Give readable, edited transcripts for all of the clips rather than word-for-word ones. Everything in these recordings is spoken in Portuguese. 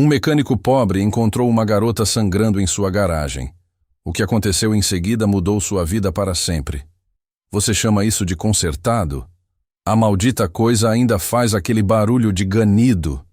Um mecânico pobre encontrou uma garota sangrando em sua garagem. O que aconteceu em seguida mudou sua vida para sempre. Você chama isso de consertado? A maldita coisa ainda faz aquele barulho de ganido.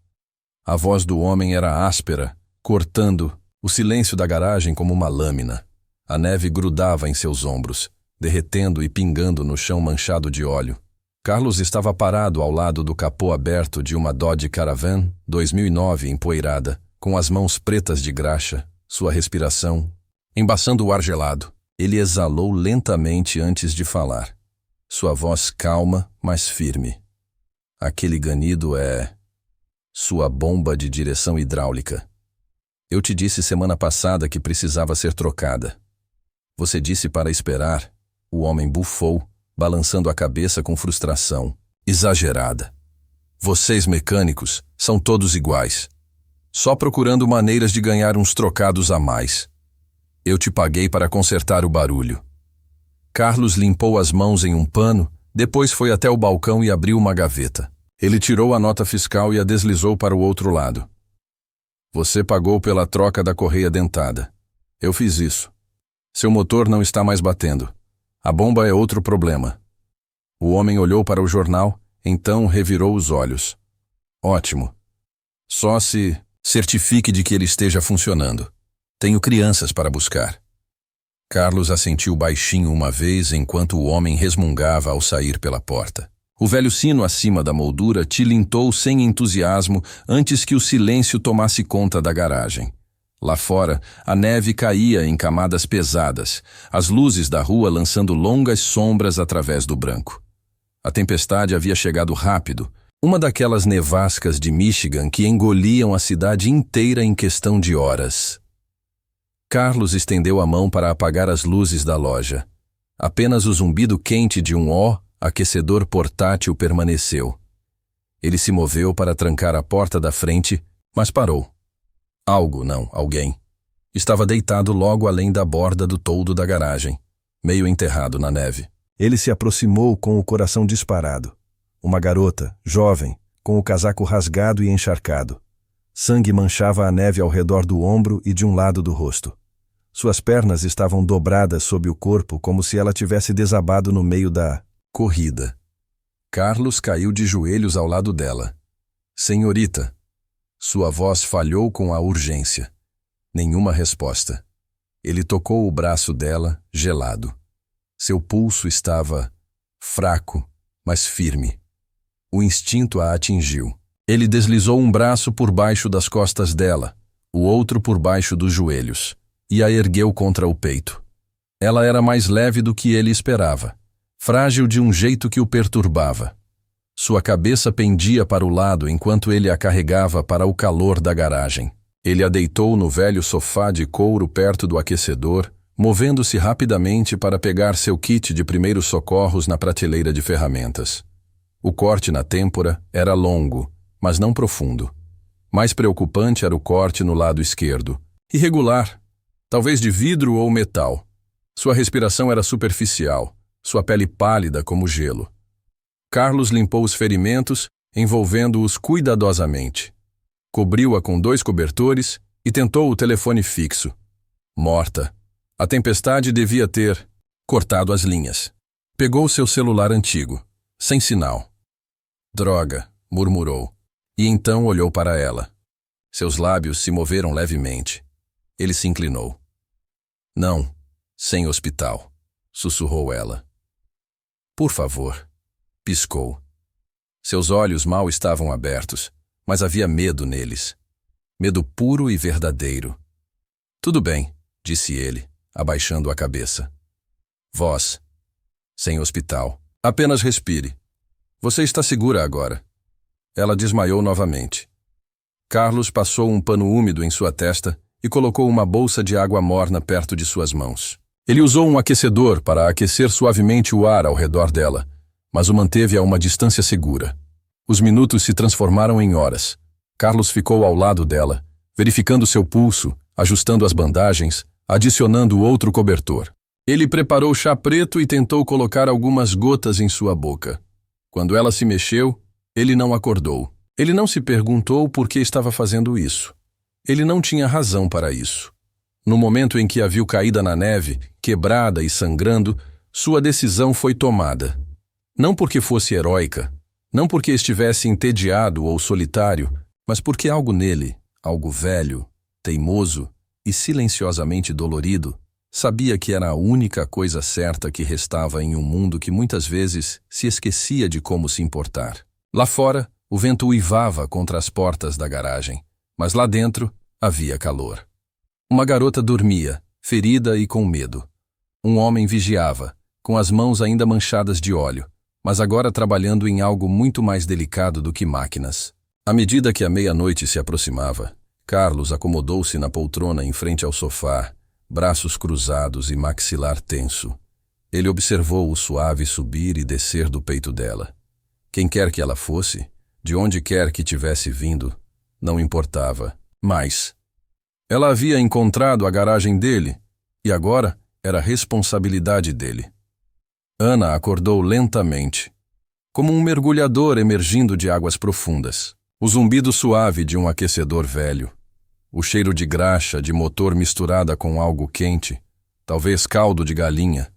A voz do homem era áspera, cortando o silêncio da garagem como uma lâmina. A neve grudava em seus ombros, derretendo e pingando no chão manchado de óleo. Carlos estava parado ao lado do capô aberto de uma Dodge Caravan 2009 empoeirada, com as mãos pretas de graxa, sua respiração embaçando o ar gelado. Ele exalou lentamente antes de falar. Sua voz calma, mas firme. Aquele ganido é sua bomba de direção hidráulica. Eu te disse semana passada que precisava ser trocada. Você disse para esperar. O homem bufou, balançando a cabeça com frustração exagerada. Vocês mecânicos são todos iguais, só procurando maneiras de ganhar uns trocados a mais. Eu te paguei para consertar o barulho. Carlos limpou as mãos em um pano, depois foi até o balcão e abriu uma gaveta. Ele tirou a nota fiscal e a deslizou para o outro lado. Você pagou pela troca da correia dentada. Eu fiz isso. Seu motor não está mais batendo. A bomba é outro problema. O homem olhou para o jornal, então revirou os olhos. Ótimo. Só se certifique de que ele esteja funcionando. Tenho crianças para buscar. Carlos assentiu baixinho uma vez enquanto o homem resmungava ao sair pela porta. O velho sino acima da moldura tilintou sem entusiasmo antes que o silêncio tomasse conta da garagem. Lá fora, a neve caía em camadas pesadas, as luzes da rua lançando longas sombras através do branco. A tempestade havia chegado rápido, uma daquelas nevascas de Michigan que engoliam a cidade inteira em questão de horas. Carlos estendeu a mão para apagar as luzes da loja. Apenas o zumbido quente de um aquecedor portátil permaneceu. Ele se moveu para trancar a porta da frente, mas parou. Alguém. Estava deitado logo além da borda do toldo da garagem, meio enterrado na neve. Ele se aproximou com o coração disparado. Uma garota, jovem, com o casaco rasgado e encharcado. Sangue manchava a neve ao redor do ombro e de um lado do rosto. Suas pernas estavam dobradas sob o corpo como se ela tivesse desabado no meio da corrida. Carlos caiu de joelhos ao lado dela. Senhorita. Sua voz falhou com a urgência. Nenhuma resposta. Ele tocou o braço dela, gelado. Seu pulso estava fraco, mas firme. O instinto a atingiu. Ele deslizou um braço por baixo das costas dela, o outro por baixo dos joelhos, e a ergueu contra o peito. Ela era mais leve do que ele esperava, frágil de um jeito que o perturbava. Sua cabeça pendia para o lado enquanto ele a carregava para o calor da garagem. Ele a deitou no velho sofá de couro perto do aquecedor, movendo-se rapidamente para pegar seu kit de primeiros socorros na prateleira de ferramentas. O corte na têmpora era longo, mas não profundo. Mais preocupante era o corte no lado esquerdo. Irregular, talvez de vidro ou metal. Sua respiração era superficial, sua pele pálida como gelo. Carlos limpou os ferimentos, envolvendo-os cuidadosamente. Cobriu-a com 2 cobertores e tentou o telefone fixo. Morta. A tempestade devia ter cortado as linhas. Pegou seu celular antigo, sem sinal. Droga, murmurou. E então olhou para ela. Seus lábios se moveram levemente. Ele se inclinou. Não, sem hospital, sussurrou ela. Por favor, piscou. Seus olhos mal estavam abertos, mas havia medo neles. Medo puro e verdadeiro. Tudo bem, disse ele, abaixando a cabeça. Voz. Sem hospital. Apenas respire. Você está segura agora. Ela desmaiou novamente. Carlos passou um pano úmido em sua testa e colocou uma bolsa de água morna perto de suas mãos. Ele usou um aquecedor para aquecer suavemente o ar ao redor dela, mas o manteve a uma distância segura. Os minutos se transformaram em horas. Carlos ficou ao lado dela, verificando seu pulso, ajustando as bandagens, adicionando outro cobertor. Ele preparou chá preto e tentou colocar algumas gotas em sua boca. Quando ela se mexeu, ele não acordou. Ele não se perguntou por que estava fazendo isso. Ele não tinha razão para isso. No momento em que a viu caída na neve, quebrada e sangrando, sua decisão foi tomada. Não porque fosse heróica, não porque estivesse entediado ou solitário, mas porque algo nele, algo velho, teimoso e silenciosamente dolorido, sabia que era a única coisa certa que restava em um mundo que muitas vezes se esquecia de como se importar. Lá fora, o vento uivava contra as portas da garagem, mas lá dentro havia calor. Uma garota dormia, ferida e com medo. Um homem vigiava, com as mãos ainda manchadas de óleo, mas agora trabalhando em algo muito mais delicado do que máquinas. À medida que a meia-noite se aproximava, Carlos acomodou-se na poltrona em frente ao sofá, braços cruzados e maxilar tenso. Ele observou o suave subir e descer do peito dela. Quem quer que ela fosse, de onde quer que tivesse vindo, não importava. Mas ela havia encontrado a garagem dele, e agora era responsabilidade dele. Ana acordou lentamente, como um mergulhador emergindo de águas profundas. O zumbido suave de um aquecedor velho, o cheiro de graxa de motor misturada com algo quente, talvez caldo de galinha,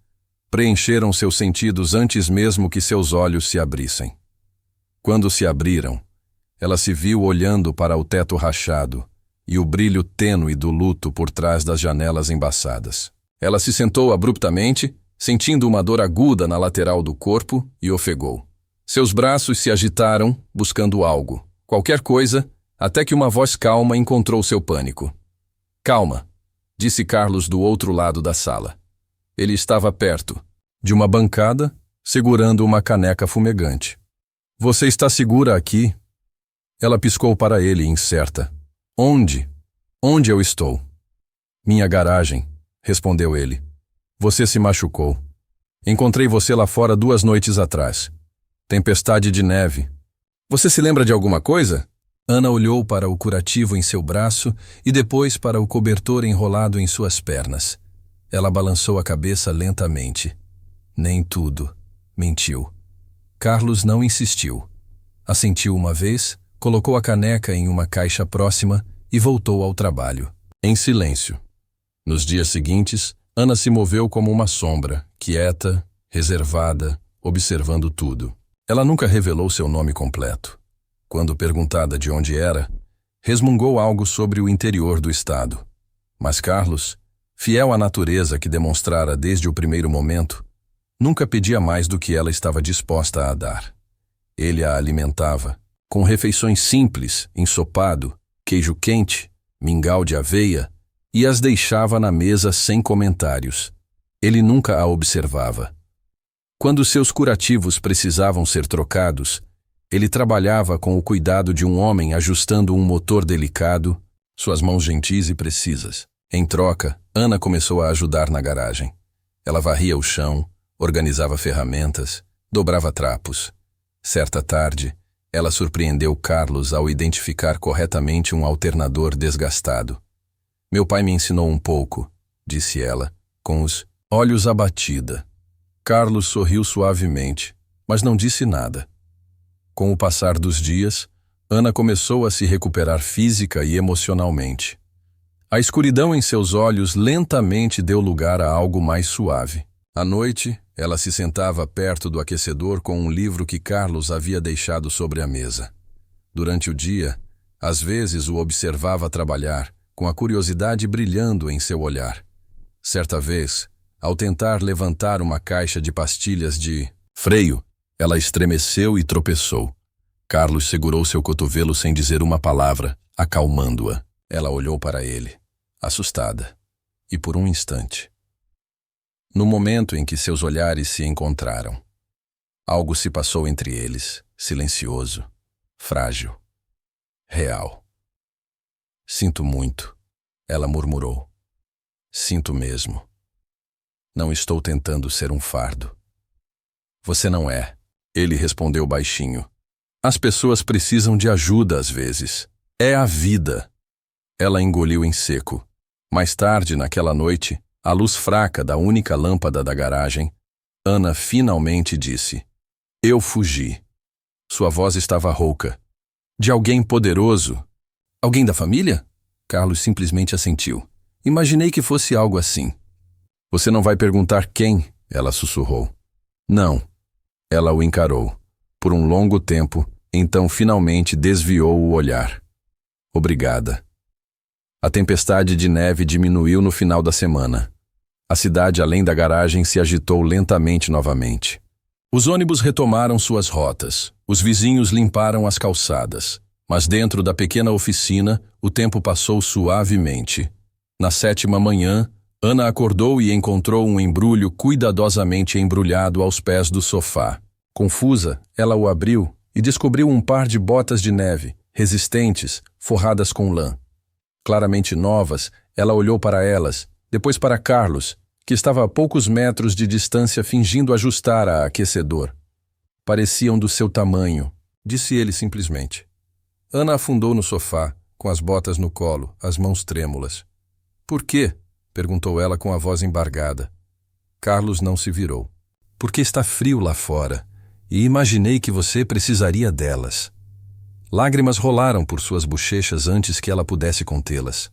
preencheram seus sentidos antes mesmo que seus olhos se abrissem. Quando se abriram, ela se viu olhando para o teto rachado e o brilho tênue do luto por trás das janelas embaçadas. Ela se sentou abruptamente, sentindo uma dor aguda na lateral do corpo, e ofegou. Seus braços se agitaram, buscando algo, qualquer coisa, até que uma voz calma encontrou seu pânico. "Calma", disse Carlos do outro lado da sala. Ele estava perto, de uma bancada, segurando uma caneca fumegante. "Você está segura aqui?" Ela piscou para ele, incerta. "Onde? Onde eu estou?" "Minha garagem", respondeu ele. "Você se machucou. Encontrei você lá fora 2 noites atrás. Tempestade de neve. Você se lembra de alguma coisa?" Ana olhou para o curativo em seu braço e depois para o cobertor enrolado em suas pernas. Ela balançou a cabeça lentamente. "Nem tudo", mentiu. Carlos não insistiu. Assentiu uma vez, colocou a caneca em uma caixa próxima e voltou ao trabalho, em silêncio. Nos dias seguintes, Ana se moveu como uma sombra, quieta, reservada, observando tudo. Ela nunca revelou seu nome completo. Quando perguntada de onde era, resmungou algo sobre o interior do estado. Mas Carlos, fiel à natureza que demonstrara desde o primeiro momento, nunca pedia mais do que ela estava disposta a dar. Ele a alimentava, com refeições simples, ensopado, queijo quente, mingau de aveia, e as deixava na mesa sem comentários. Ele nunca a observava. Quando seus curativos precisavam ser trocados, ele trabalhava com o cuidado de um homem ajustando um motor delicado, suas mãos gentis e precisas. Em troca, Ana começou a ajudar na garagem. Ela varria o chão, organizava ferramentas, dobrava trapos. Certa tarde, ela surpreendeu Carlos ao identificar corretamente um alternador desgastado. "Meu pai me ensinou um pouco", disse ela, com os olhos abatida. Carlos sorriu suavemente, mas não disse nada. Com o passar dos dias, Ana começou a se recuperar física e emocionalmente. A escuridão em seus olhos lentamente deu lugar a algo mais suave. À noite, ela se sentava perto do aquecedor com um livro que Carlos havia deixado sobre a mesa. Durante o dia, às vezes o observava trabalhar, com a curiosidade brilhando em seu olhar. Certa vez, ao tentar levantar uma caixa de pastilhas de freio, ela estremeceu e tropeçou. Carlos segurou seu cotovelo sem dizer uma palavra, acalmando-a. Ela olhou para ele, assustada, e por um instante. No momento em que seus olhares se encontraram, algo se passou entre eles, silencioso, frágil, real. "Sinto muito", ela murmurou. "Sinto mesmo. Não estou tentando ser um fardo." "Você não é", ele respondeu baixinho. "As pessoas precisam de ajuda às vezes. É a vida." Ela engoliu em seco. Mais tarde, naquela noite, à luz fraca da única lâmpada da garagem, Ana finalmente disse: "Eu fugi." Sua voz estava rouca. "De alguém poderoso? Alguém da família?" Carlos simplesmente assentiu. Imaginei que fosse algo assim. Você não vai perguntar quem? Ela sussurrou. Não. Ela o encarou. Por um longo tempo, então finalmente desviou o olhar. Obrigada. A tempestade de neve diminuiu no final da semana. A cidade além da garagem se agitou lentamente novamente. Os ônibus retomaram suas rotas. Os vizinhos limparam as calçadas. Mas dentro da pequena oficina, o tempo passou suavemente. Na 7ª manhã, Ana acordou e encontrou um embrulho cuidadosamente embrulhado aos pés do sofá. Confusa, ela o abriu e descobriu um par de botas de neve, resistentes, forradas com lã. Claramente novas, ela olhou para elas, depois para Carlos, que estava a poucos metros de distância fingindo ajustar a aquecedor. Pareciam do seu tamanho, disse ele simplesmente. Ana afundou no sofá, com as botas no colo, as mãos trêmulas. Por quê? Perguntou ela com a voz embargada. Carlos não se virou. Porque está frio lá fora, e imaginei que você precisaria delas. Lágrimas rolaram por suas bochechas antes que ela pudesse contê-las.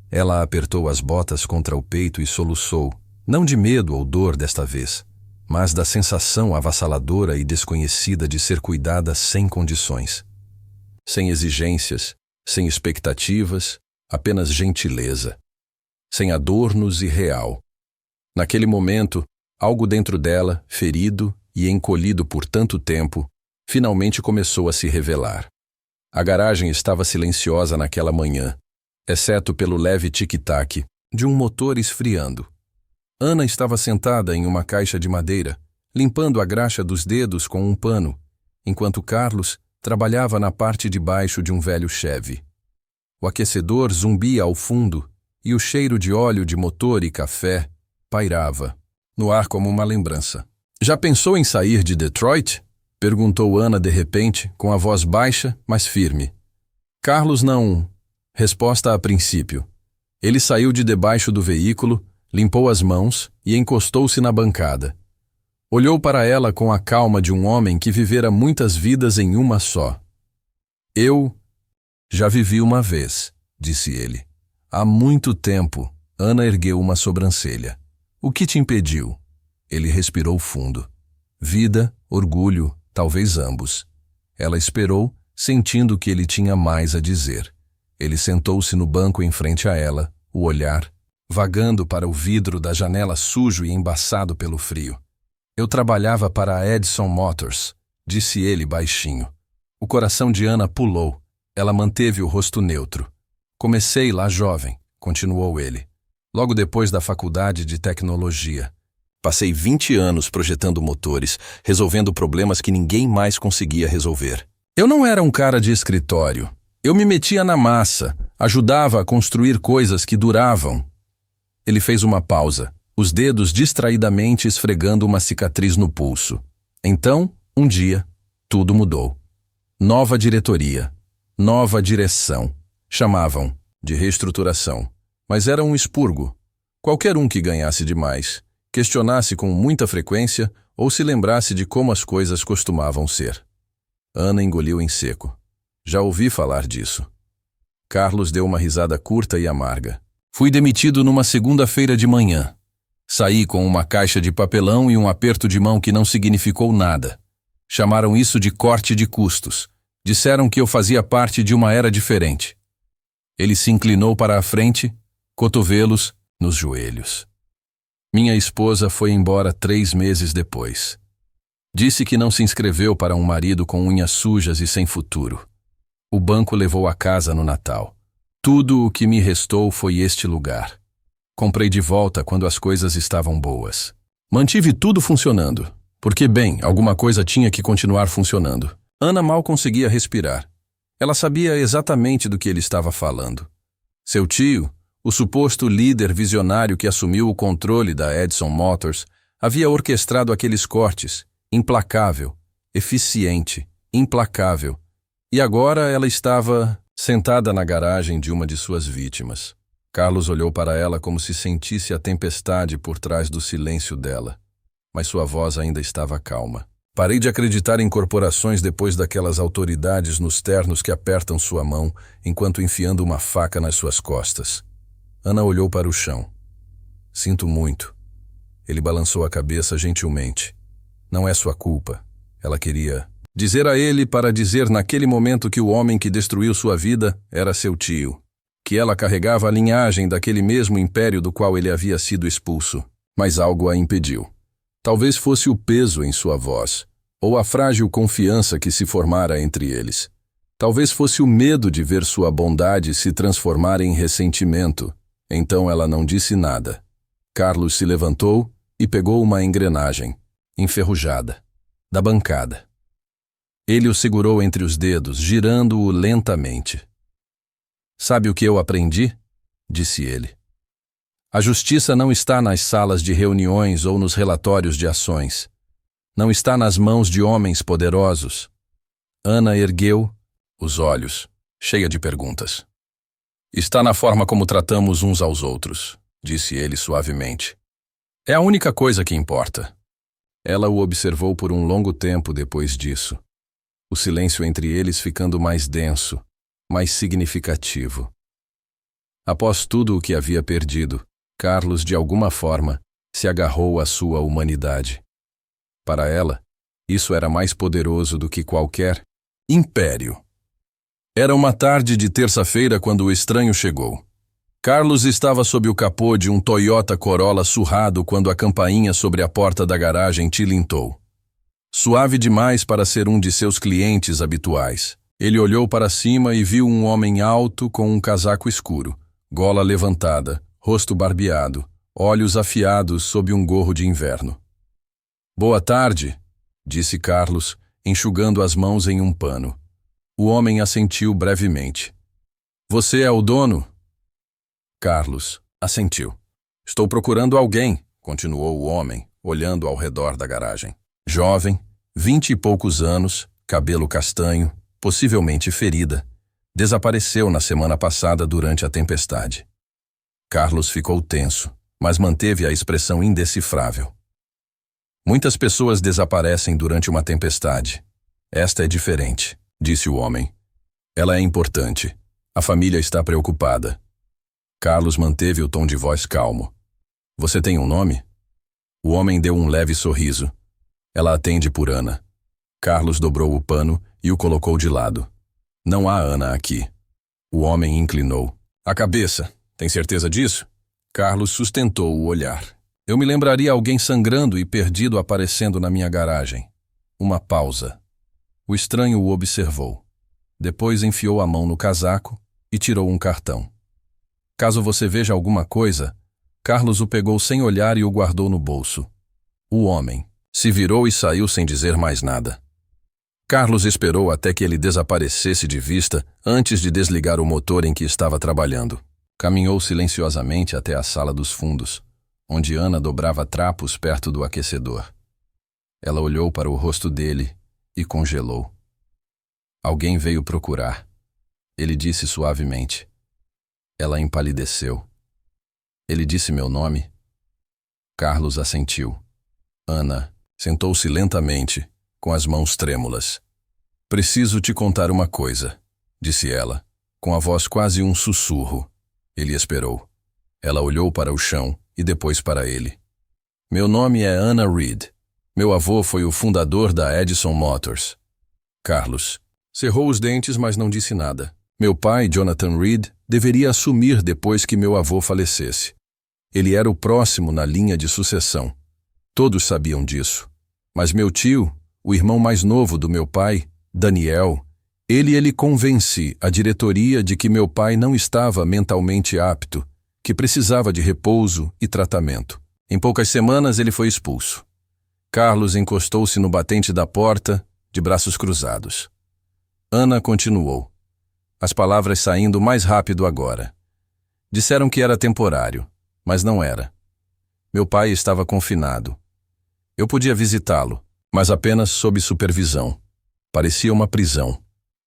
Ela apertou as botas contra o peito e soluçou, não de medo ou dor desta vez, mas da sensação avassaladora e desconhecida de ser cuidada sem condições. Sem exigências, sem expectativas, apenas gentileza. Sem adornos e real. Naquele momento, algo dentro dela, ferido e encolhido por tanto tempo, finalmente começou a se revelar. A garagem estava silenciosa naquela manhã, exceto pelo leve tic-tac de um motor esfriando. Ana estava sentada em uma caixa de madeira, limpando a graxa dos dedos com um pano, enquanto Carlos trabalhava na parte de baixo de um velho Chevy. O aquecedor zumbia ao fundo e o cheiro de óleo de motor e café pairava no ar como uma lembrança. Já pensou em sair de Detroit? Perguntou Ana de repente, com a voz baixa, mas firme. Carlos não... Resposta a princípio. Ele saiu de debaixo do veículo, limpou as mãos e encostou-se na bancada. Olhou para ela com a calma de um homem que vivera muitas vidas em uma só. Eu já vivi uma vez, disse ele. Há muito tempo. Ana ergueu uma sobrancelha. O que te impediu? Ele respirou fundo. Vida, orgulho, talvez ambos. Ela esperou, sentindo que ele tinha mais a dizer. Ele sentou-se no banco em frente a ela, o olhar vagando para o vidro da janela sujo e embaçado pelo frio. Eu trabalhava para a Edison Motors, disse ele baixinho. O coração de Ana pulou. Ela manteve o rosto neutro. Comecei lá jovem, continuou ele. Logo depois da faculdade de tecnologia. Passei 20 anos projetando motores, resolvendo problemas que ninguém mais conseguia resolver. Eu não era um cara de escritório. Eu me metia na massa, ajudava a construir coisas que duravam. Ele fez uma pausa, os dedos distraidamente esfregando uma cicatriz no pulso. Então, um dia, tudo mudou. Nova diretoria, nova direção. Chamavam de reestruturação, mas era um expurgo. Qualquer um que ganhasse demais, questionasse com muita frequência ou se lembrasse de como as coisas costumavam ser. Ana engoliu em seco. Já ouvi falar disso. Carlos deu uma risada curta e amarga. Fui demitido numa segunda-feira de manhã. Saí com uma caixa de papelão e um aperto de mão que não significou nada. Chamaram isso de corte de custos. Disseram que eu fazia parte de uma era diferente. Ele se inclinou para a frente, cotovelos nos joelhos. Minha esposa foi embora 3 meses depois. Disse que não se inscreveu para um marido com unhas sujas e sem futuro. O banco levou a casa no Natal. Tudo o que me restou foi este lugar. Comprei de volta quando as coisas estavam boas. Mantive tudo funcionando, porque, bem, alguma coisa tinha que continuar funcionando. Ana mal conseguia respirar. Ela sabia exatamente do que ele estava falando. Seu tio, o suposto líder visionário que assumiu o controle da Edison Motors, havia orquestrado aqueles cortes, implacável, eficiente, implacável. E agora ela estava sentada na garagem de uma de suas vítimas. Carlos olhou para ela como se sentisse a tempestade por trás do silêncio dela, mas sua voz ainda estava calma. Parei de acreditar em corporações depois daquelas autoridades nos ternos que apertam sua mão enquanto enfiando uma faca nas suas costas. Ana olhou para o chão. Sinto muito. Ele balançou a cabeça gentilmente. Não é sua culpa. Ela queria dizer a ele para dizer naquele momento que o homem que destruiu sua vida era seu tio, que ela carregava a linhagem daquele mesmo império do qual ele havia sido expulso, mas algo a impediu. Talvez fosse o peso em sua voz, ou a frágil confiança que se formara entre eles. Talvez fosse o medo de ver sua bondade se transformar em ressentimento. Então ela não disse nada. Carlos se levantou e pegou uma engrenagem, enferrujada, da bancada. Ele o segurou entre os dedos, girando-o lentamente. Sabe o que eu aprendi? Disse ele. A justiça não está nas salas de reuniões ou nos relatórios de ações. Não está nas mãos de homens poderosos. Ana ergueu os olhos, cheia de perguntas. Está na forma como tratamos uns aos outros, disse ele suavemente. É a única coisa que importa. Ela o observou por um longo tempo depois disso. O silêncio entre eles ficando mais denso, mais significativo. Após tudo o que havia perdido, Carlos, de alguma forma, se agarrou à sua humanidade. Para ela, isso era mais poderoso do que qualquer império. Era uma tarde de terça-feira quando o estranho chegou. Carlos estava sob o capô de um Toyota Corolla surrado quando a campainha sobre a porta da garagem tilintou. Suave demais para ser um de seus clientes habituais. Ele olhou para cima e viu um homem alto com um casaco escuro, gola levantada, rosto barbeado, olhos afiados sob um gorro de inverno. Boa tarde, disse Carlos, enxugando as mãos em um pano. O homem assentiu brevemente. Você é o dono? Carlos assentiu. Estou procurando alguém, continuou o homem, olhando ao redor da garagem. Jovem, 20 e poucos anos, cabelo castanho, possivelmente ferida. Desapareceu na semana passada durante a tempestade. Carlos ficou tenso, mas manteve a expressão indecifrável. Muitas pessoas desaparecem durante uma tempestade. Esta é diferente, disse o homem. Ela é importante. A família está preocupada. Carlos manteve o tom de voz calmo. Você tem um nome? O homem deu um leve sorriso. Ela atende por Ana. Carlos dobrou o pano e o colocou de lado. Não há Ana aqui. O homem inclinou a cabeça. Tem certeza disso? Carlos sustentou o olhar. Eu me lembraria alguém sangrando e perdido aparecendo na minha garagem. Uma pausa. O estranho o observou. Depois enfiou a mão no casaco e tirou um cartão. Caso você veja alguma coisa, Carlos o pegou sem olhar e o guardou no bolso. O homem se virou e saiu sem dizer mais nada. Carlos esperou até que ele desaparecesse de vista antes de desligar o motor em que estava trabalhando. Caminhou silenciosamente até a sala dos fundos, onde Ana dobrava trapos perto do aquecedor. Ela olhou para o rosto dele e congelou. Alguém veio procurar. Ele disse suavemente. Ela empalideceu. Ele disse meu nome? Carlos assentiu. Ana sentou-se lentamente, com as mãos trêmulas. Preciso te contar uma coisa, disse ela, com a voz quase um sussurro. Ele esperou. Ela olhou para o chão e depois para ele. Meu nome é Anna Reed. Meu avô foi o fundador da Edison Motors. Carlos cerrou os dentes, mas não disse nada. Meu pai, Jonathan Reed, deveria assumir depois que meu avô falecesse. Ele era o próximo na linha de sucessão. Todos sabiam disso. Mas meu tio, o irmão mais novo do meu pai, Daniel, ele convence a diretoria de que meu pai não estava mentalmente apto, que precisava de repouso e tratamento. Em poucas semanas ele foi expulso. Carlos encostou-se no batente da porta, de braços cruzados. Ana continuou, as palavras saindo mais rápido agora. Disseram que era temporário, mas não era. Meu pai estava confinado. Eu podia visitá-lo, mas apenas sob supervisão. Parecia uma prisão.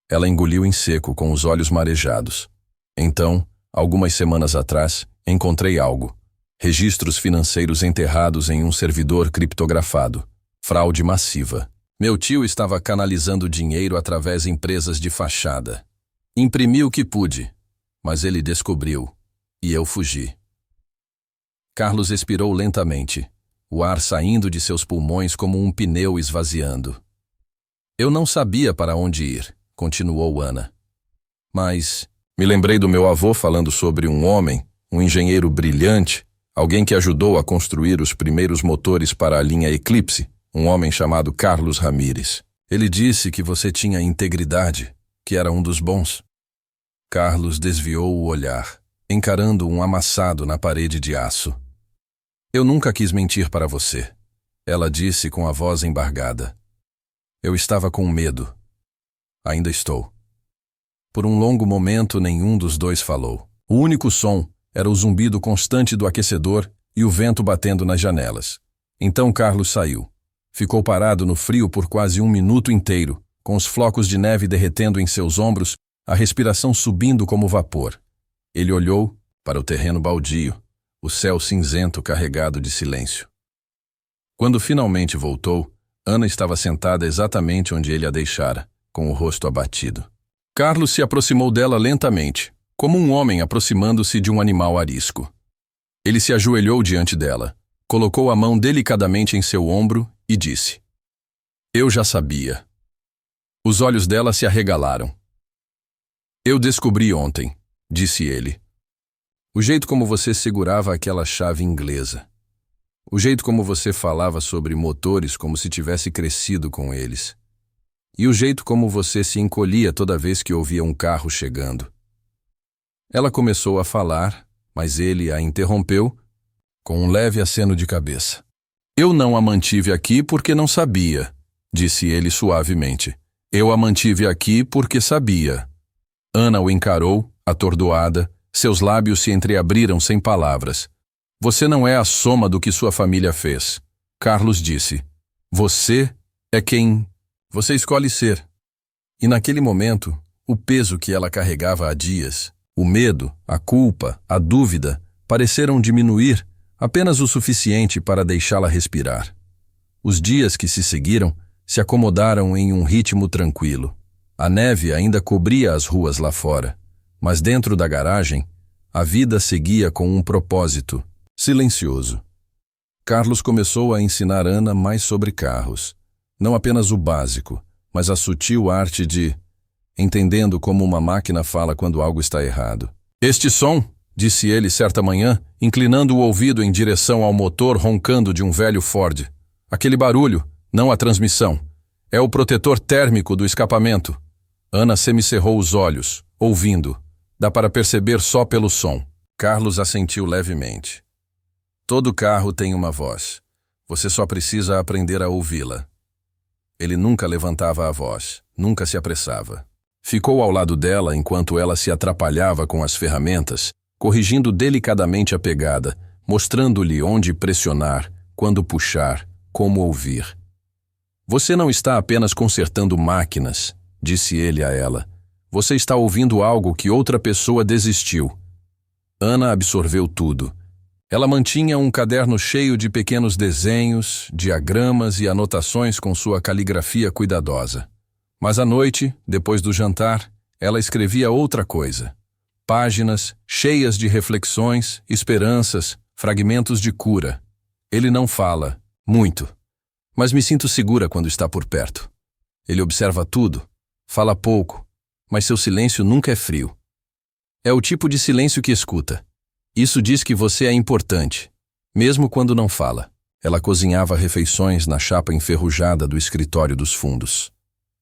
Ela engoliu em seco com os olhos marejados. Então, algumas semanas atrás, encontrei algo. Registros financeiros enterrados em um servidor criptografado. Fraude massiva. Meu tio estava canalizando dinheiro através de empresas de fachada. Imprimi o que pude, mas ele descobriu, e eu fugi. Carlos expirou lentamente, o ar saindo de seus pulmões como um pneu esvaziando. Eu não sabia para onde ir, continuou Ana. Mas me lembrei do meu avô falando sobre um homem, um engenheiro brilhante, alguém que ajudou a construir os primeiros motores para a linha Eclipse, um homem chamado Carlos Ramírez. Ele disse que você tinha integridade, que era um dos bons. Carlos desviou o olhar, encarando um amassado na parede de aço. Eu nunca quis mentir para você, ela disse com a voz embargada. Eu estava com medo. Ainda estou. Por um longo momento, nenhum dos dois falou. O único som era o zumbido constante do aquecedor e o vento batendo nas janelas. Então Carlos saiu. Ficou parado no frio por quase 1 minuto inteiro, com os flocos de neve derretendo em seus ombros, a respiração subindo como vapor. Ele olhou para o terreno baldio, o céu cinzento carregado de silêncio. Quando finalmente voltou, Ana estava sentada exatamente onde ele a deixara, com o rosto abatido. Carlos se aproximou dela lentamente, como um homem aproximando-se de um animal arisco. Ele se ajoelhou diante dela, colocou a mão delicadamente em seu ombro e disse: Eu já sabia. Os olhos dela se arregalaram. Eu descobri ontem, disse ele. O jeito como você segurava aquela chave inglesa. O jeito como você falava sobre motores como se tivesse crescido com eles. E o jeito como você se encolhia toda vez que ouvia um carro chegando. Ela começou a falar, mas ele a interrompeu com um leve aceno de cabeça. Eu não a mantive aqui porque não sabia, disse ele suavemente. Eu a mantive aqui porque sabia. Ana o encarou, atordoada, seus lábios se entreabriram sem palavras. Você não é a soma do que sua família fez. Carlos disse. Você é quem você escolhe ser. E naquele momento, o peso que ela carregava há dias, o medo, a culpa, a dúvida, pareceram diminuir apenas o suficiente para deixá-la respirar. Os dias que se seguiram se acomodaram em um ritmo tranquilo. A neve ainda cobria as ruas lá fora, mas dentro da garagem, a vida seguia com um propósito, silencioso. Carlos começou a ensinar Ana mais sobre carros, não apenas o básico, mas a sutil arte de, entendendo como uma máquina fala quando algo está errado. Este som, disse ele certa manhã, inclinando o ouvido em direção ao motor roncando de um velho Ford. Aquele barulho, não a transmissão, é o protetor térmico do escapamento. Ana semicerrou os olhos, ouvindo. Dá para perceber só pelo som. Carlos assentiu levemente. Todo carro tem uma voz. Você só precisa aprender a ouvi-la. Ele nunca levantava a voz, nunca se apressava. Ficou ao lado dela enquanto ela se atrapalhava com as ferramentas, corrigindo delicadamente a pegada, mostrando-lhe onde pressionar, quando puxar, como ouvir. Você não está apenas consertando máquinas, disse ele a ela. Você está ouvindo algo que outra pessoa desistiu. Ana absorveu tudo. Ela mantinha um caderno cheio de pequenos desenhos, diagramas e anotações com sua caligrafia cuidadosa. Mas à noite, depois do jantar, ela escrevia outra coisa. Páginas cheias de reflexões, esperanças, fragmentos de cura. Ele não fala, muito, mas me sinto segura quando está por perto. Ele observa tudo, fala pouco, mas seu silêncio nunca é frio. É o tipo de silêncio que escuta. Isso diz que você é importante, mesmo quando não fala. Ela cozinhava refeições na chapa enferrujada do escritório dos fundos.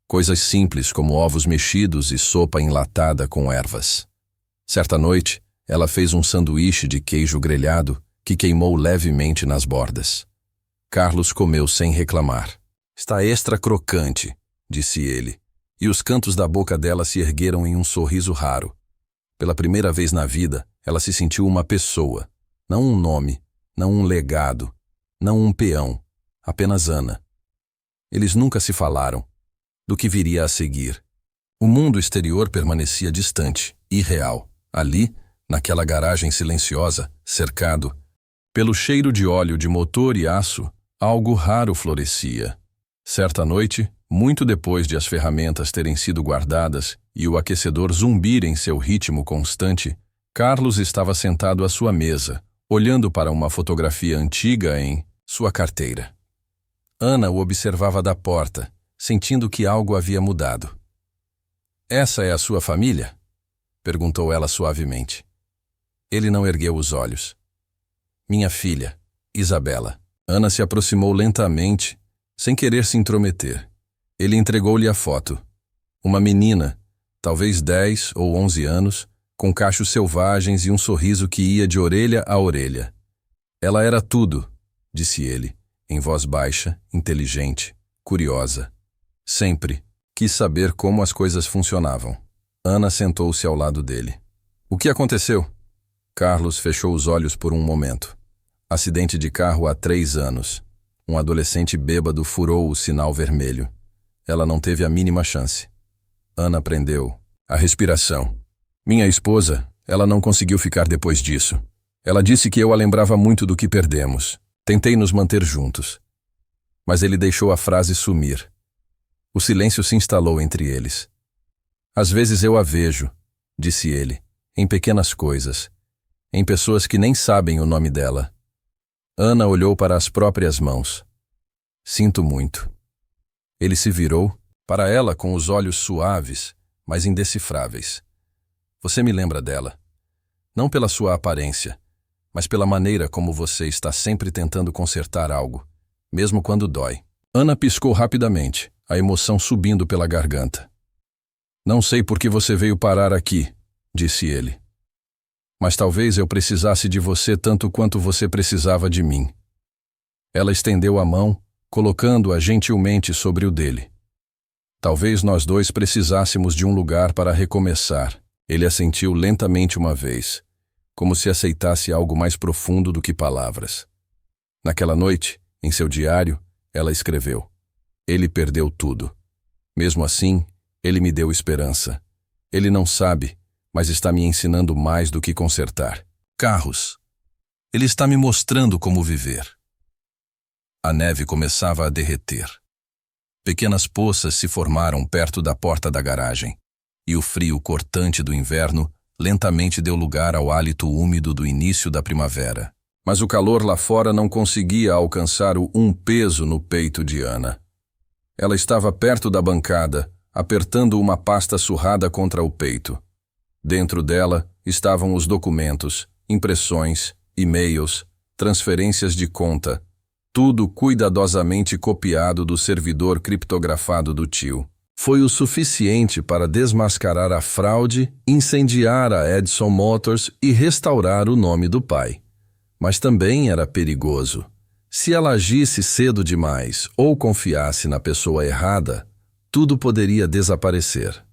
Coisas simples como ovos mexidos e sopa enlatada com ervas. Certa noite, ela fez um sanduíche de queijo grelhado que queimou levemente nas bordas. Carlos comeu sem reclamar. Está extra crocante, disse ele, e os cantos da boca dela se ergueram em um sorriso raro. Pela primeira vez na vida, ela se sentiu uma pessoa, não um nome, não um legado, não um peão, apenas Ana. Eles nunca se falaram do que viria a seguir. O mundo exterior permanecia distante, irreal. Ali, naquela garagem silenciosa, cercado pelo cheiro de óleo de motor e aço, algo raro florescia. Certa noite, muito depois de as ferramentas terem sido guardadas e o aquecedor zumbir em seu ritmo constante, Carlos estava sentado à sua mesa, olhando para uma fotografia antiga em sua carteira. Ana o observava da porta, sentindo que algo havia mudado. "Essa é a sua família?" perguntou ela suavemente. Ele não ergueu os olhos. "Minha filha, Isabela." Ana se aproximou lentamente, sem querer se intrometer. Ele entregou-lhe a foto. Uma menina, talvez 10 ou 11 anos, com cachos selvagens e um sorriso que ia de orelha a orelha. "Ela era tudo", disse ele, em voz baixa, inteligente, curiosa. Sempre quis saber como as coisas funcionavam. Ana sentou-se ao lado dele. "O que aconteceu?" Carlos fechou os olhos por um momento. Acidente de carro há 3 anos. Um adolescente bêbado furou o sinal vermelho. Ela não teve a mínima chance. Ana prendeu a respiração. "Minha esposa, ela não conseguiu ficar depois disso. Ela disse que eu a lembrava muito do que perdemos. Tentei nos manter juntos." Mas ele deixou a frase sumir. O silêncio se instalou entre eles. "Às vezes eu a vejo", disse ele, "em pequenas coisas, em pessoas que nem sabem o nome dela." Ana olhou para as próprias mãos. "Sinto muito." Ele se virou para ela com os olhos suaves, mas indecifráveis. "Você me lembra dela. Não pela sua aparência, mas pela maneira como você está sempre tentando consertar algo, mesmo quando dói." Ana piscou rapidamente, a emoção subindo pela garganta. "Não sei por que você veio parar aqui", disse ele. "Mas talvez eu precisasse de você tanto quanto você precisava de mim." Ela estendeu a mão, colocando-a gentilmente sobre o dele. "Talvez nós dois precisássemos de um lugar para recomeçar." Ele assentiu lentamente uma vez, como se aceitasse algo mais profundo do que palavras. Naquela noite, em seu diário, ela escreveu: "Ele perdeu tudo. Mesmo assim, ele me deu esperança. Ele não sabe, mas está me ensinando mais do que consertar carros. Ele está me mostrando como viver." A neve começava a derreter. Pequenas poças se formaram perto da porta da garagem, e o frio cortante do inverno lentamente deu lugar ao hálito úmido do início da primavera. Mas o calor lá fora não conseguia alcançar um peso no peito de Ana. Ela estava perto da bancada, apertando uma pasta surrada contra o peito. Dentro dela estavam os documentos, impressões, e-mails, transferências de conta, tudo cuidadosamente copiado do servidor criptografado do tio. Foi o suficiente para desmascarar a fraude, incendiar a Edison Motors e restaurar o nome do pai. Mas também era perigoso. Se ela agisse cedo demais ou confiasse na pessoa errada, tudo poderia desaparecer.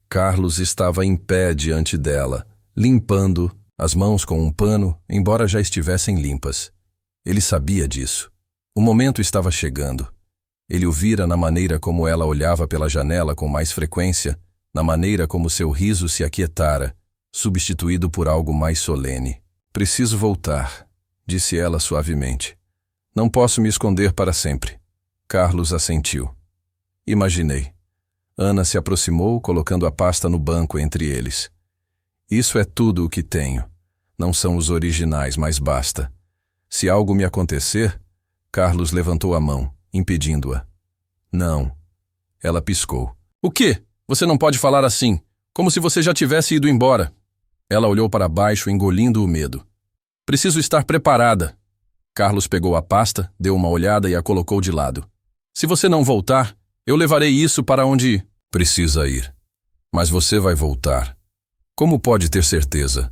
Carlos estava em pé diante dela, limpando as mãos com um pano, embora já estivessem limpas. Ele sabia disso. O momento estava chegando. Ele o vira na maneira como ela olhava pela janela com mais frequência, na maneira como seu riso se aquietara, substituído por algo mais solene. "Preciso voltar", disse ela suavemente. "Não posso me esconder para sempre." Carlos assentiu. "Imaginei." Ana se aproximou, colocando a pasta no banco entre eles. "Isso é tudo o que tenho. Não são os originais, mas basta. Se algo me acontecer..." Carlos levantou a mão, impedindo-a. "Não." Ela piscou. "O quê? Você não pode falar assim, como se você já tivesse ido embora." Ela olhou para baixo, engolindo o medo. "Preciso estar preparada." Carlos pegou a pasta, deu uma olhada e a colocou de lado. "Se você não voltar, eu levarei isso para onde..." "Precisa ir. Mas você vai voltar. Como pode ter certeza?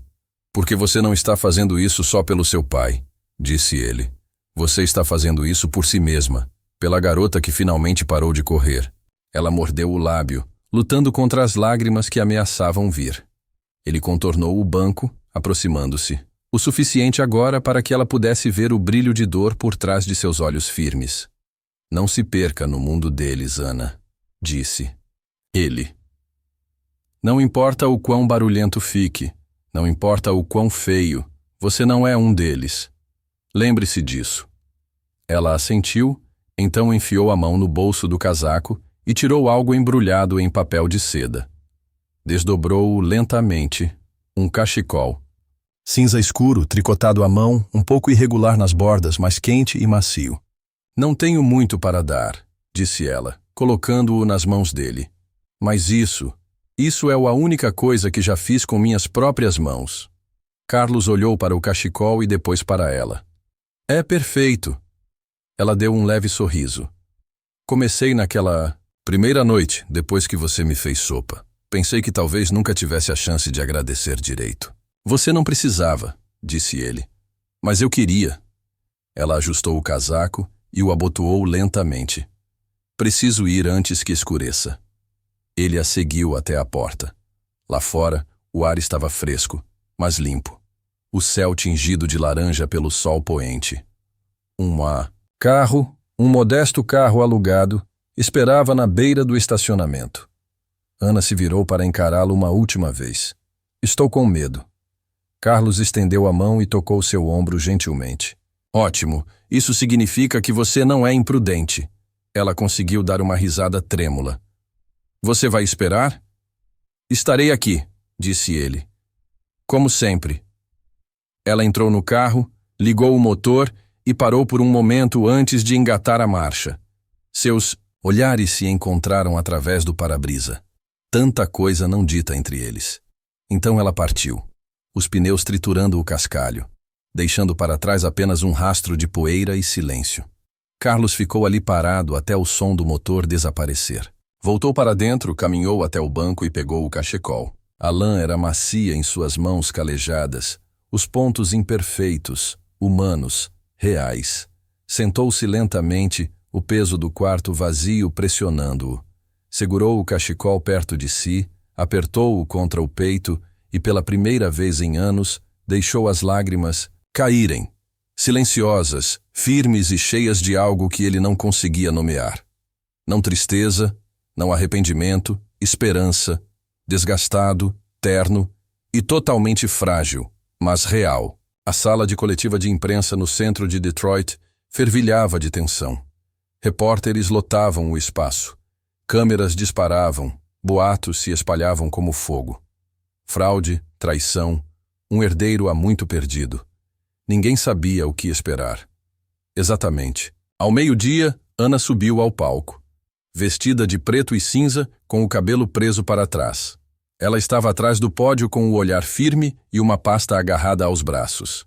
Porque você não está fazendo isso só pelo seu pai", disse ele. "Você está fazendo isso por si mesma, pela garota que finalmente parou de correr." Ela mordeu o lábio, lutando contra as lágrimas que ameaçavam vir. Ele contornou o banco, aproximando-se. O suficiente agora para que ela pudesse ver o brilho de dor por trás de seus olhos firmes. "Não se perca no mundo deles, Ana", disse ele. "Não importa o quão barulhento fique, não importa o quão feio, você não é um deles. Lembre-se disso." Ela assentiu Então enfiou a mão no bolso do casaco e tirou algo embrulhado em papel de seda. Desdobrou-o lentamente, um cachecol. Cinza escuro, tricotado à mão, um pouco irregular nas bordas, mas quente e macio. Não tenho muito para dar, disse ela, colocando-o nas mãos dele. Mas isso é a única coisa que já fiz com minhas próprias mãos. Carlos olhou para o cachecol e depois para ela. É perfeito. Ela deu um leve sorriso. Comecei naquela primeira noite, depois que você me fez sopa. Pensei que talvez nunca tivesse a chance de agradecer direito. Você não precisava, disse ele. Mas eu queria. Ela ajustou o casaco e o abotoou lentamente. Preciso ir antes que escureça. Ele a seguiu até a porta. Lá fora, o ar estava fresco, mas limpo. O céu tingido de laranja pelo sol poente. Um modesto carro alugado, esperava na beira do estacionamento. Ana se virou para encará-lo uma última vez. Estou com medo. Carlos estendeu a mão e tocou seu ombro gentilmente. Ótimo, isso significa que você não é imprudente. Ela conseguiu dar uma risada trêmula. Você vai esperar? Estarei aqui, disse ele. Como sempre. Ela entrou no carro, ligou o motor e parou por um momento antes de engatar a marcha. Seus olhares se encontraram através do para-brisa. Tanta coisa não dita entre eles. Então ela partiu, os pneus triturando o cascalho, deixando para trás apenas um rastro de poeira e silêncio. Carlos ficou ali parado até o som do motor desaparecer. Voltou para dentro, caminhou até o banco e pegou o cachecol. A lã era macia em suas mãos calejadas, os pontos imperfeitos, humanos, reais. Sentou-se lentamente, o peso do quarto vazio pressionando-o. Segurou o cachecol perto de si, apertou-o contra o peito e, pela primeira vez em anos, deixou as lágrimas caírem, silenciosas, firmes e cheias de algo que ele não conseguia nomear. Não tristeza, não arrependimento, esperança, desgastado, terno e totalmente frágil, mas real. A sala de coletiva de imprensa no centro de Detroit fervilhava de tensão. Repórteres lotavam o espaço. Câmeras disparavam, boatos se espalhavam como fogo. Fraude, traição, um herdeiro há muito perdido. Ninguém sabia o que esperar. Exatamente. Ao meio-dia, Ana subiu ao palco. Vestida de preto e cinza, com o cabelo preso para trás. Ela estava atrás do pódio com o olhar firme e uma pasta agarrada aos braços.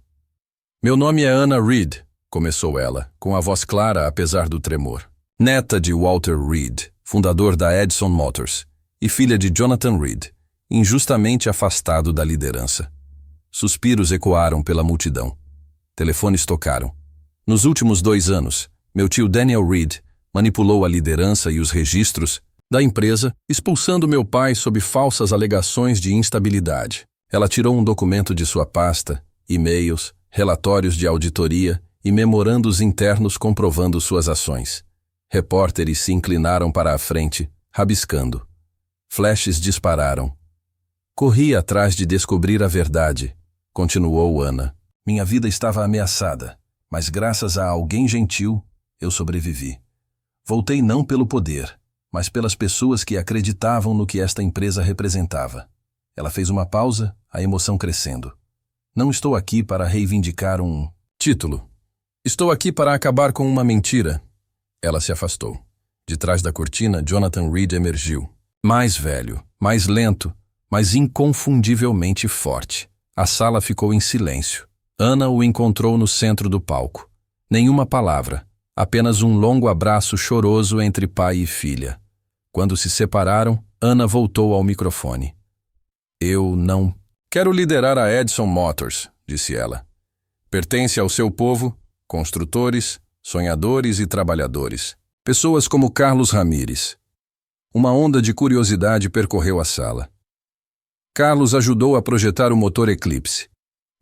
Meu nome é Anna Reed, começou ela, com a voz clara apesar do tremor. Neta de Walter Reed, fundador da Edison Motors, e filha de Jonathan Reed, injustamente afastado da liderança. Suspiros ecoaram pela multidão. Telefones tocaram. Nos últimos 2 anos, meu tio Daniel Reed manipulou a liderança e os registros da empresa, expulsando meu pai sob falsas alegações de instabilidade. Ela tirou um documento de sua pasta, e-mails, relatórios de auditoria e memorandos internos comprovando suas ações. Repórteres se inclinaram para a frente, rabiscando. Flashes dispararam. Corri atrás de descobrir a verdade, continuou Ana. Minha vida estava ameaçada, mas graças a alguém gentil, eu sobrevivi. Voltei não pelo poder, mas pelas pessoas que acreditavam no que esta empresa representava. Ela fez uma pausa, a emoção crescendo. Não estou aqui para reivindicar um título. Estou aqui para acabar com uma mentira. Ela se afastou. De trás da cortina, Jonathan Reed emergiu. Mais velho, mais lento, mas inconfundivelmente forte. A sala ficou em silêncio. Ana o encontrou no centro do palco. Nenhuma palavra, apenas um longo abraço choroso entre pai e filha. Quando se separaram, Ana voltou ao microfone. Eu não quero liderar a Edison Motors, disse ela. Pertence ao seu povo, construtores, sonhadores e trabalhadores. Pessoas como Carlos Ramírez. Uma onda de curiosidade percorreu a sala. Carlos ajudou a projetar o motor Eclipse.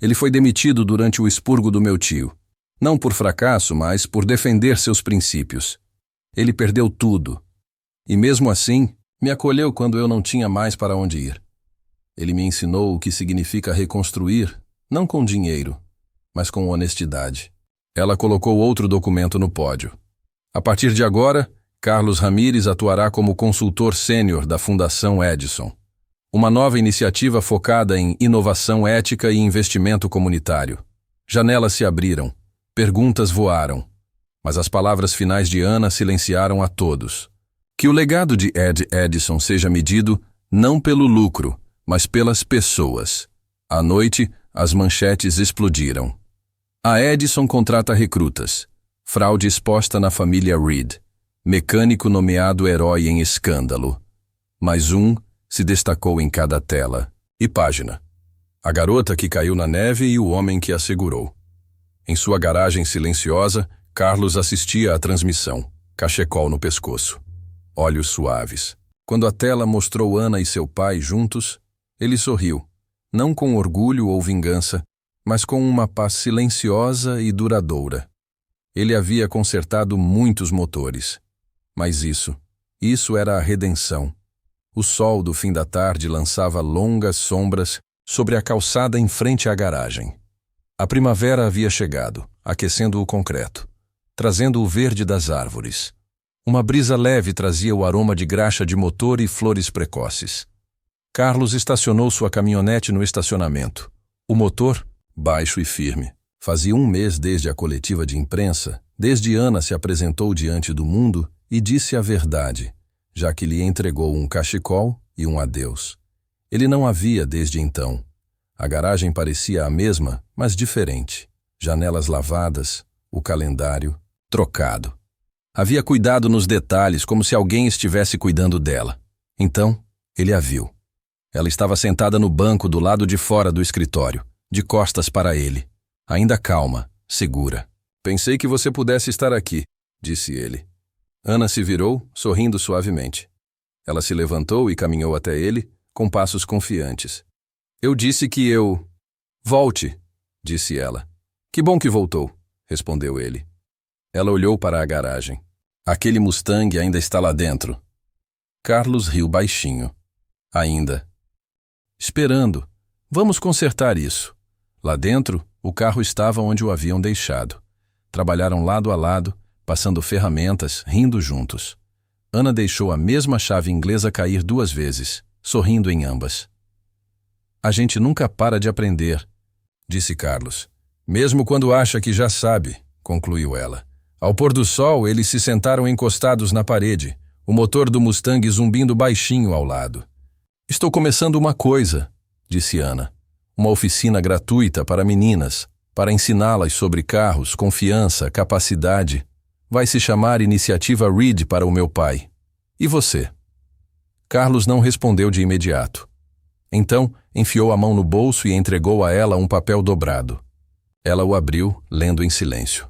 Ele foi demitido durante o expurgo do meu tio. Não por fracasso, mas por defender seus princípios. Ele perdeu tudo. E mesmo assim, me acolheu quando eu não tinha mais para onde ir. Ele me ensinou o que significa reconstruir, não com dinheiro, mas com honestidade. Ela colocou outro documento no pódio. A partir de agora, Carlos Ramírez atuará como consultor sênior da Fundação Edison. Uma nova iniciativa focada em inovação ética e investimento comunitário. Janelas se abriram, perguntas voaram, mas as palavras finais de Ana silenciaram a todos. Que o legado de Ed Edison seja medido não pelo lucro, mas pelas pessoas. À noite, as manchetes explodiram. A Edison contrata recrutas. Fraude exposta na família Reed. Mecânico nomeado herói em escândalo. Mais um se destacou em cada tela. E página. A garota que caiu na neve e o homem que a segurou. Em sua garagem silenciosa, Carlos assistia à transmissão, cachecol no pescoço. Olhos suaves. Quando a tela mostrou Ana e seu pai juntos, ele sorriu, não com orgulho ou vingança, mas com uma paz silenciosa e duradoura. Ele havia consertado muitos motores. Mas isso era a redenção. O sol do fim da tarde lançava longas sombras sobre a calçada em frente à garagem. A primavera havia chegado, aquecendo o concreto, trazendo o verde das árvores. Uma brisa leve trazia o aroma de graxa de motor e flores precoces. Carlos estacionou sua caminhonete no estacionamento. O motor, baixo e firme. Fazia um mês desde a coletiva de imprensa, desde Ana se apresentou diante do mundo e disse a verdade, já que lhe entregou um cachecol e um adeus. Ele não havia desde então. A garagem parecia a mesma, mas diferente. Janelas lavadas, o calendário trocado. Havia cuidado nos detalhes, como se alguém estivesse cuidando dela. Então, ele a viu. Ela estava sentada no banco do lado de fora do escritório, de costas para ele, ainda calma, segura. Pensei que você pudesse estar aqui, disse ele. Ana se virou, sorrindo suavemente. Ela se levantou e caminhou até ele, com passos confiantes. Eu disse que eu... Volte, disse ela. Que bom que voltou, respondeu ele. Ela olhou para a garagem. Aquele Mustang ainda está lá dentro. Carlos riu baixinho. Ainda. Esperando. Vamos consertar isso. Lá dentro, o carro estava onde o haviam deixado. Trabalharam lado a lado, passando ferramentas, rindo juntos. Ana deixou a mesma chave inglesa cair 2 vezes, sorrindo em ambas. A gente nunca para de aprender, disse Carlos. Mesmo quando acha que já sabe, concluiu ela. Ao pôr do sol, eles se sentaram encostados na parede, o motor do Mustang zumbindo baixinho ao lado. Estou começando uma coisa, disse Ana. Uma oficina gratuita para meninas, para ensiná-las sobre carros, confiança, capacidade. Vai se chamar Iniciativa Reed para o meu pai. E você? Carlos não respondeu de imediato. Então, enfiou a mão no bolso e entregou a ela um papel dobrado. Ela o abriu, lendo em silêncio.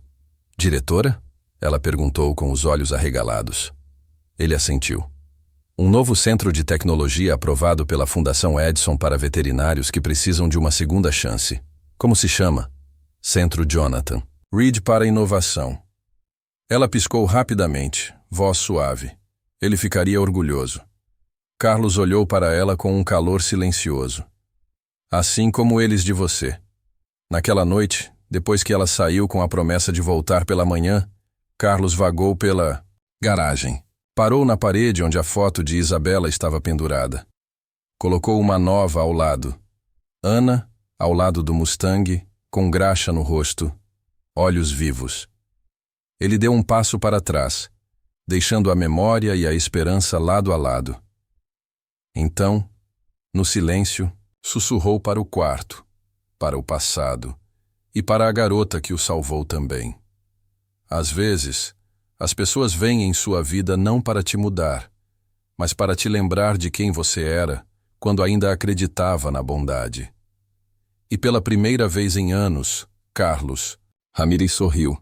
Diretora? Ela perguntou com os olhos arregalados. Ele assentiu. Um novo centro de tecnologia aprovado pela Fundação Edison para veterinários que precisam de uma segunda chance. Como se chama? Centro Jonathan. Reed para inovação. Ela piscou rapidamente, voz suave. Ele ficaria orgulhoso. Carlos olhou para ela com um calor silencioso. Assim como eles de você. Naquela noite, depois que ela saiu com a promessa de voltar pela manhã, Carlos vagou pela garagem. Parou na parede onde a foto de Isabela estava pendurada. Colocou uma nova ao lado. Ana, ao lado do Mustang, com graxa no rosto, olhos vivos. Ele deu um passo para trás, deixando a memória e a esperança lado a lado. Então, no silêncio, sussurrou para o quarto, para o passado e para a garota que o salvou também. Às vezes, as pessoas vêm em sua vida não para te mudar, mas para te lembrar de quem você era quando ainda acreditava na bondade. E pela primeira vez em anos, Carlos Ramírez sorriu.